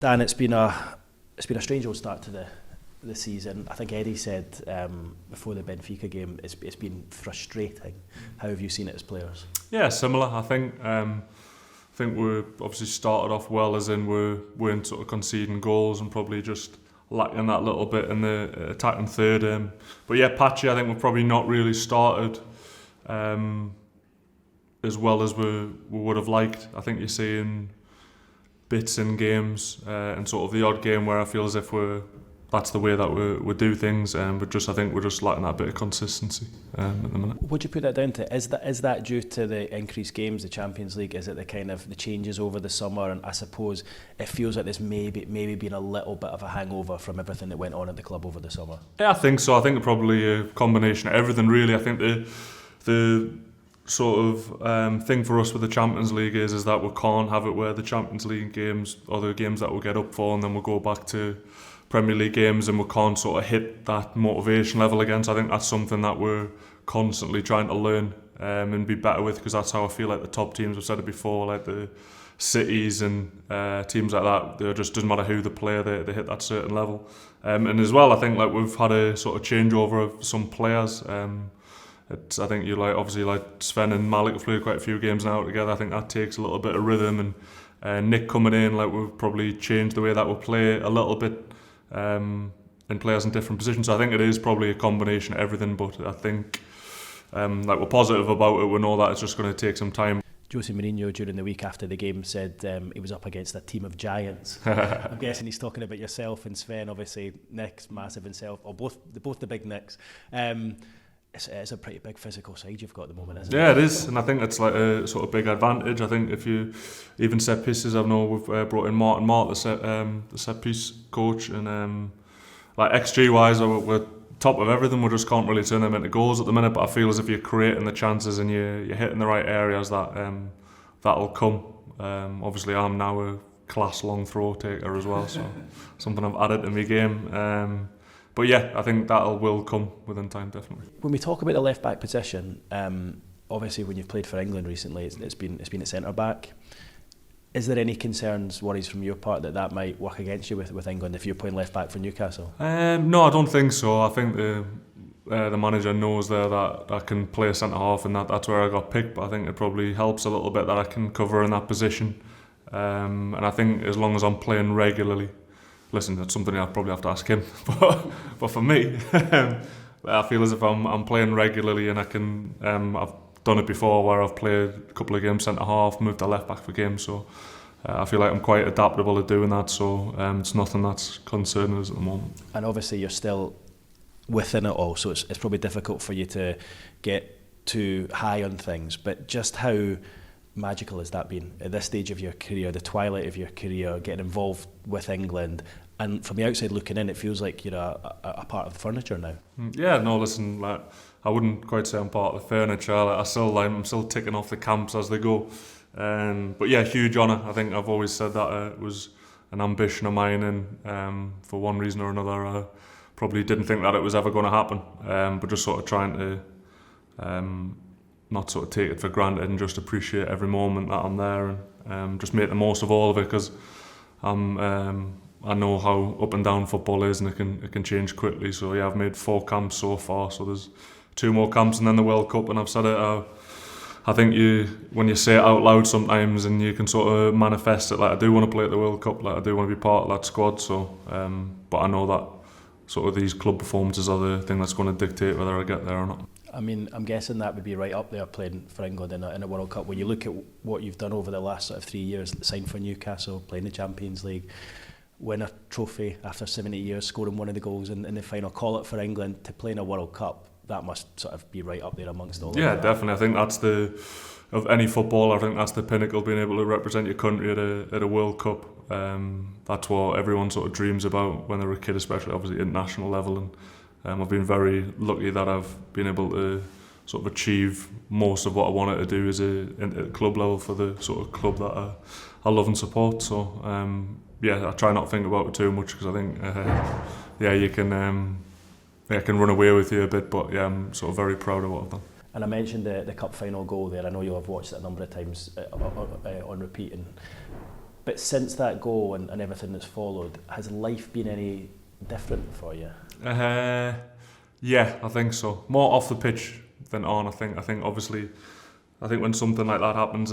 Dan, it's been a strange old start to the season. I think Eddie said before the Benfica game, it's been frustrating. How have you seen it as players? Yeah, similar. I think we obviously started off well, as in we weren't sort of conceding goals and probably just lacking that little bit in the attacking third. But yeah, patchy. I think we've probably not really started as well as we would have liked. I think you're seeing bits in games and sort of the odd game where I feel as if that's the way that we do things, but I think we're just lacking that bit of consistency at the minute. Would you put that down to? Is that due to the increased games, the Champions League? Is it the kind of the changes over the summer? And I suppose it feels like there's maybe been a little bit of a hangover from everything that went on at the club over the summer. Yeah, I think so. I think probably a combination of everything, really. I think the sort of thing for us with the Champions League is that we can't have it where the Champions League games or the games that we'll get up for and then we'll go back to Premier League games and we can't sort of hit that motivation level again. So I think that's something that we're constantly trying to learn and be better with, because that's how I feel like the top teams, I've said it before, like the Cities and teams like that, it just doesn't matter who they play, they hit that certain level. And as well, I think like we've had a sort of changeover of some players. I think you obviously Sven and Malik have played quite a few games now together. I think that takes a little bit of rhythm, and Nick coming in, we've probably changed the way that we play a little bit, and players in different positions. So I think it is probably a combination of everything, but I think we're positive about it. We know that it's just going to take some time. Jose Mourinho during the week after the game said he was up against a team of giants. I'm guessing he's talking about yourself and Sven. Obviously Nick's massive himself, or both the big Nicks. It's a pretty big physical side you've got at the moment, isn't it? Yeah, it is, and I think it's like a sort of big advantage. I think if you even set pieces, I know we've brought in Martin Mart, the set piece coach, and XG wise, we're top of everything. We just can't really turn them into goals at the minute. But I feel as if you're creating the chances and you're hitting the right areas, that'll come. Obviously, I'm now a class long throw taker as well, so something I've added to my game. But yeah, I think will come within time, definitely. When we talk about the left back position, obviously when you've played for England recently, it's been at centre back. Is there any concerns, worries from your part that might work against you with England if you're playing left back for Newcastle? No, I don't think so. I think the manager knows there that I can play centre half, and that's where I got picked. But I think it probably helps a little bit that I can cover in that position. And I think as long as I'm playing regularly. Listen, that's something I'd probably have to ask him, but for me, I feel as if I'm playing regularly, and I can. I've done it before where I've played a couple of games centre half, moved to left back for games, so I feel like I'm quite adaptable at doing that. So it's nothing that's concerning us at the moment. And obviously, you're still within it all, so it's probably difficult for you to get too high on things. But just how magical has that been at this stage of your career, the twilight of your career, getting involved with England, and from the outside looking in, it feels like you're a part of the furniture now. Yeah, no, listen, I wouldn't quite say I'm part of the furniture. I'm still ticking off the camps as they go. But yeah, huge honour. I think I've always said that it was an ambition of mine, and for one reason or another, I probably didn't think that it was ever going to happen. But just sort of trying to not sort of take it for granted and just appreciate every moment that I'm there, and just make the most of all of it, because I know how up and down football is, and it can change quickly. So yeah, I've made 4 camps so far, so there's 2 more camps and then the World Cup, and I've said it, I think when you say it out loud sometimes and you can sort of manifest it, I do want to play at the World Cup, I do want to be part of that squad, so but I know that sort of these club performances are the thing that's going to dictate whether I get there or not. I mean, I'm guessing that would be right up there playing for England in a World Cup. When you look at what you've done over the last sort of 3 years, signed for Newcastle, playing the Champions League, win a trophy after 70 years, scoring one of the goals in the final, call it for England, to play in a World Cup, that must sort of be right up there amongst all of Yeah, that. definitely. I think that's of any footballer, I think that's the pinnacle, being able to represent your country at a World Cup. That's what everyone sort of dreams about when they're a kid, especially obviously international level, and I've been very lucky that I've been able to sort of achieve most of what I wanted to do at a club level for the sort of club that I love and support. So yeah, I try not to think about it too much, because I think you can run away with you a bit, but yeah, I'm sort of very proud of what I've done. And I mentioned the cup final goal there. I know you'll have watched it a number of times on repeat, But since that goal and everything that's followed, has life been any different for you? Yeah, I think so. More off the pitch than on. I think obviously, I think when something like that happens,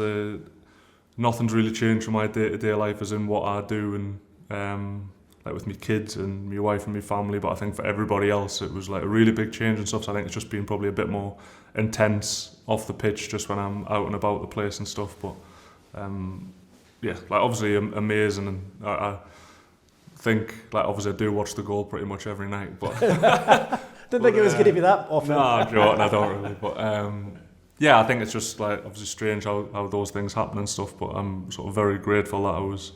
nothing's really changed from my day-to-day life, as in what I do and like with my kids and my wife and my family. But I think for everybody else, it was like a really big change and stuff. So I think it's just been probably a bit more intense off the pitch, just when I'm out and about the place and stuff. But yeah, like obviously amazing, and I think like obviously I do watch the goal pretty much every night, but Didn't think it was going to be that often. No, I'm joking, I don't really. But yeah, I think it's just like obviously strange how those things happen and stuff. But I'm sort of very grateful that I was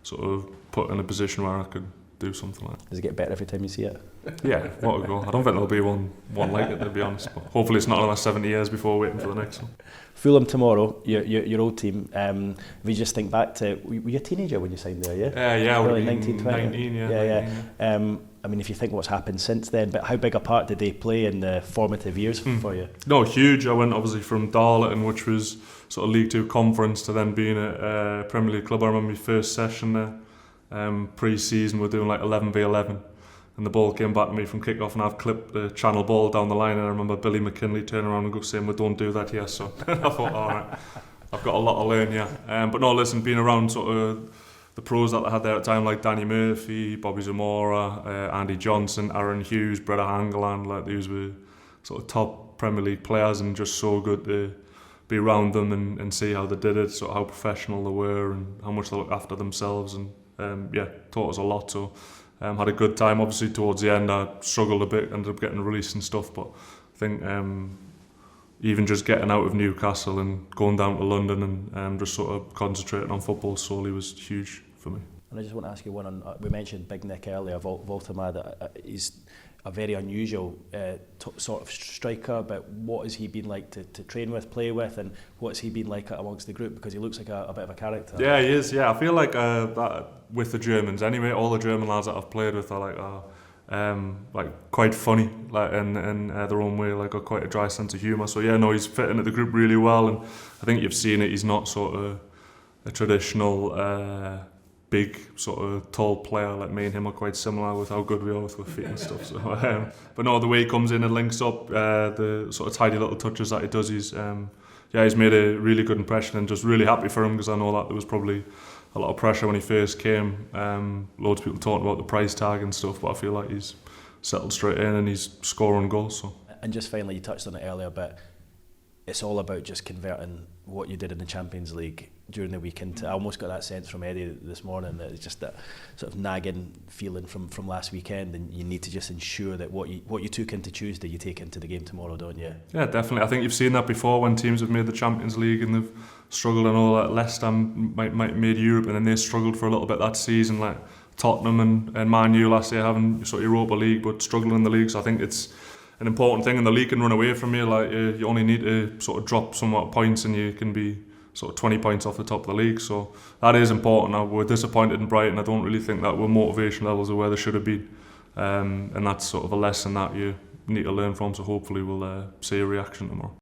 sort of put in a position where I could do something like that. Does it get better every time you see it? Yeah, what a goal. I don't think there'll be one like it, to be honest. But hopefully it's not another 70 years before waiting for the next one. Fulham tomorrow, your old team. If you just think back to, were you a teenager when you signed there, yeah? Yeah, Probably 19, 20. 19, yeah. 19, I mean, if you think what's happened since then, but how big a part did they play in the formative years for you? No, huge. I went obviously from Darlington, which was sort of League Two conference, to then being a Premier League club. I remember my first session there, pre-season, we're doing like 11v11. And the ball came back to me from kick-off, and I've clipped the channel ball down the line, and I remember Billy McKinley turning around and go saying, "We don't do that here." So I thought, all right, I've got a lot to learn here. But no, listen, being around sort of the pros that I had there at the time, like Danny Murphy, Bobby Zamora, Andy Johnson, Aaron Hughes, Breda Hangeland, like these were sort of top Premier League players, and just so good to be around them and see how they did it, sort of how professional they were and how much they look after themselves, and yeah, taught us a lot. So had a good time. Obviously towards the end I struggled a bit, ended up getting released and stuff, but I think even just getting out of Newcastle and going down to London and just sort of concentrating on football solely was huge for me. And I just want to ask you one on, we mentioned Big Nick earlier, Woltemade. He's a very unusual sort of striker, but what has he been like to train with, play with, and what's he been like amongst the group? Because he looks like a bit of a character. Yeah, he is. Yeah, I feel like that with the Germans anyway. All the German lads that I've played with are like quite funny, like in their own way, like got quite a dry sense of humour. So yeah, no, he's fitting at the group really well, and I think you've seen it. He's not sort of a traditional big sort of tall player. Like me and him are quite similar with how good we are with feet and stuff. So, but no, the way he comes in and links up, the sort of tidy little touches that he does, he's made a really good impression, and just really happy for him, because I know that there was probably a lot of pressure when he first came. Loads of people talking about the price tag and stuff, but I feel like he's settled straight in and he's scoring goals. So. And just finally, you touched on it earlier, but it's all about just converting what you did in the Champions League during the weekend. I almost got that sense from Eddie this morning, that it's just that sort of nagging feeling from last weekend, and you need to just ensure that what you took into Tuesday you take into the game tomorrow, don't you? Yeah, definitely. I think you've seen that before when teams have made the Champions League and they've struggled, and all that. Leicester might made Europe, and then they struggled for a little bit that season, like Tottenham and Man U last year, having sort of Europa League but struggling in the league. So I think it's an important thing, and the league can run away from you. Like you only need to sort of drop somewhat points and you can be sort of 20 points off the top of the league. So that is important. We're disappointed in Brighton. I don't really think that our motivation levels are where they should have been, and that's sort of a lesson that you need to learn from. So hopefully we'll see a reaction tomorrow.